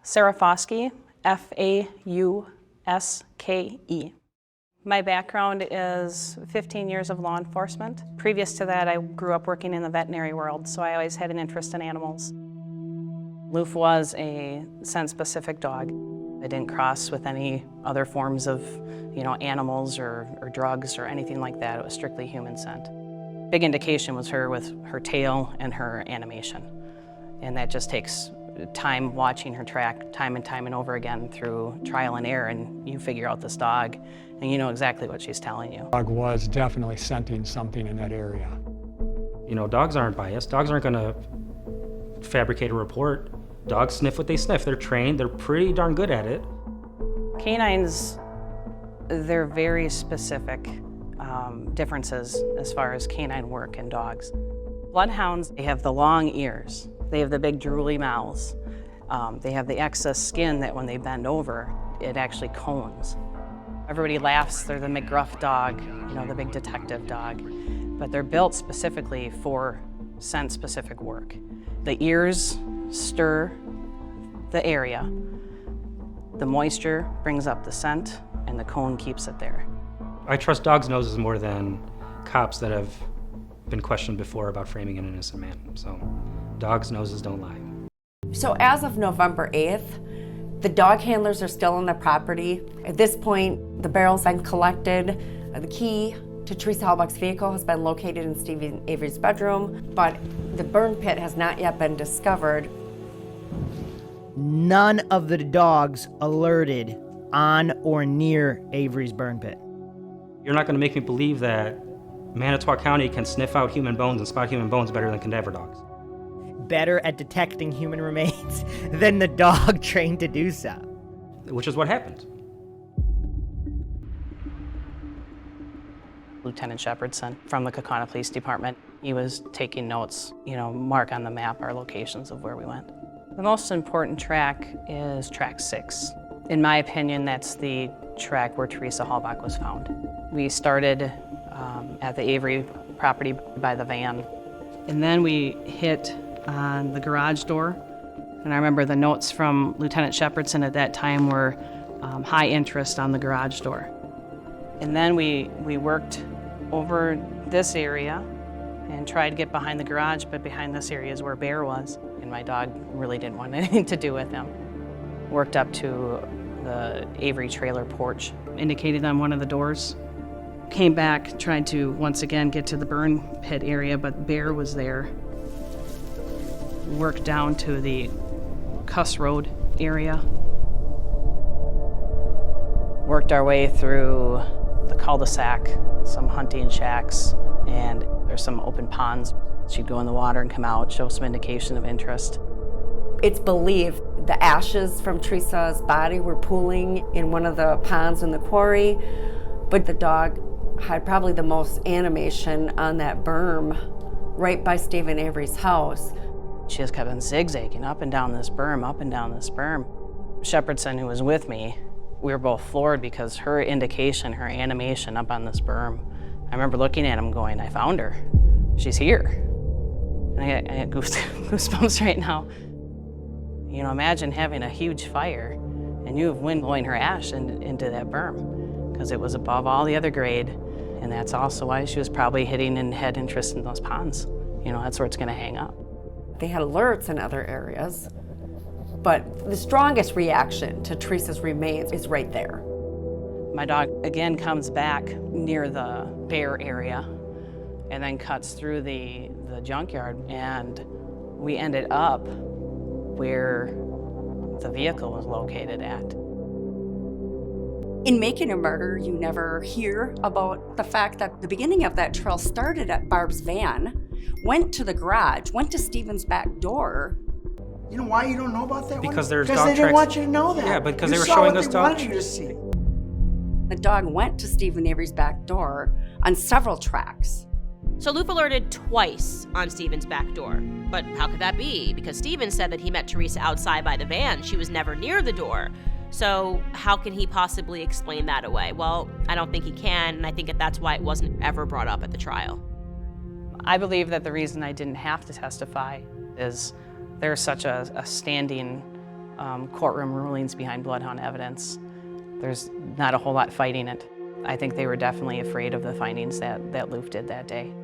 Sarah Foskey, F-A-U-S-K-E. My background is 15 years of law enforcement. Previous to that, I grew up working in the veterinary world, so I always had an interest in animals. Loof was a scent-specific dog. I didn't cross with any other forms of, animals or drugs or anything like that. It was strictly human scent. Big indication was her with her tail and her animation. And that just takes time watching her track time and over again through trial and error, and you figure out this dog and you know exactly what she's telling you. The dog was definitely scenting something in that area. Dogs aren't biased. Dogs aren't gonna fabricate a report. Dogs sniff what they sniff. They're trained, they're pretty darn good at it. Canines, they're very specific differences as far as canine work and dogs. Bloodhounds, they have the long ears. They have the big drooly mouths. They have the excess skin that when they bend over, it actually cones. Everybody laughs, they're the McGruff dog, the big detective dog. But they're built specifically for scent-specific work. The ears stir the area. The moisture brings up the scent, and the cone keeps it there. I trust dogs' noses more than cops that have been questioned before about framing an innocent man. So dogs' noses don't lie. So as of November 8th, the dog handlers are still on the property. At this point, the barrel's been collected. The key to Teresa Holbach's vehicle has been located in Stephen Avery's bedroom, but the burn pit has not yet been discovered. None of the dogs alerted on or near Avery's burn pit. You're not gonna make me believe that Manitowoc County can sniff out human bones and spot human bones better than cadaver dogs. Better at detecting human remains than the dog trained to do so. Which is what happened. Lieutenant Shepardson from the Kaukauna Police Department, he was taking notes, mark on the map our locations of where we went. The most important track is track 6. In my opinion, that's the track where Teresa Holbach was found. We started at the Avery property by the van, and then we hit on the garage door. And I remember the notes from Lieutenant Shepardson at that time were high interest on the garage door. And then we worked over this area and tried to get behind the garage, but behind this area is where Bear was. And my dog really didn't want anything to do with him. Worked up to the Avery trailer porch, indicated on one of the doors. Came back, tried to once again get to the burn pit area, but Bear was there. Worked down to the Kuss Rd area. Worked our way through the cul-de-sac, some hunting shacks, and there's some open ponds. She'd go in the water and come out, show some indication of interest. It's believed the ashes from Teresa's body were pooling in one of the ponds in the quarry, but the dog had probably the most animation on that berm right by Stephen Avery's house. She just kept on zigzagging up and down this berm, up and down this berm. Shepardson, who was with me, we were both floored because her indication, her animation up on this berm, I remember looking at him going, I found her. She's here. And I get goosebumps right now. Imagine having a huge fire and you have wind blowing her ash into that berm because it was above all the other grade. And that's also why she was probably hitting and had interest in those ponds. That's where it's gonna hang up. They had alerts in other areas, but the strongest reaction to Teresa's remains is right there. My dog again comes back near the Bear area and then cuts through the junkyard, and we ended up where the vehicle was located at. In Making a Murder, you never hear about the fact that the beginning of that trail started at Barb's van, went to the garage, went to Stephen's back door. You know why you don't know about that Because one? there's Because dog they didn't tracks. want you to know that. Yeah, because you they were saw showing what us they dog wanted you to see. The dog went to Stephen Avery's back door on several tracks. So Loof alerted twice on Stephen's back door. But how could that be? Because Stephen said that he met Teresa outside by the van. She was never near the door. So how can he possibly explain that away? Well, I don't think he can, and I think that's why it wasn't ever brought up at the trial. I believe that the reason I didn't have to testify is there's such a standing courtroom rulings behind bloodhound evidence. There's not a whole lot fighting it. I think they were definitely afraid of the findings that Loof did that day.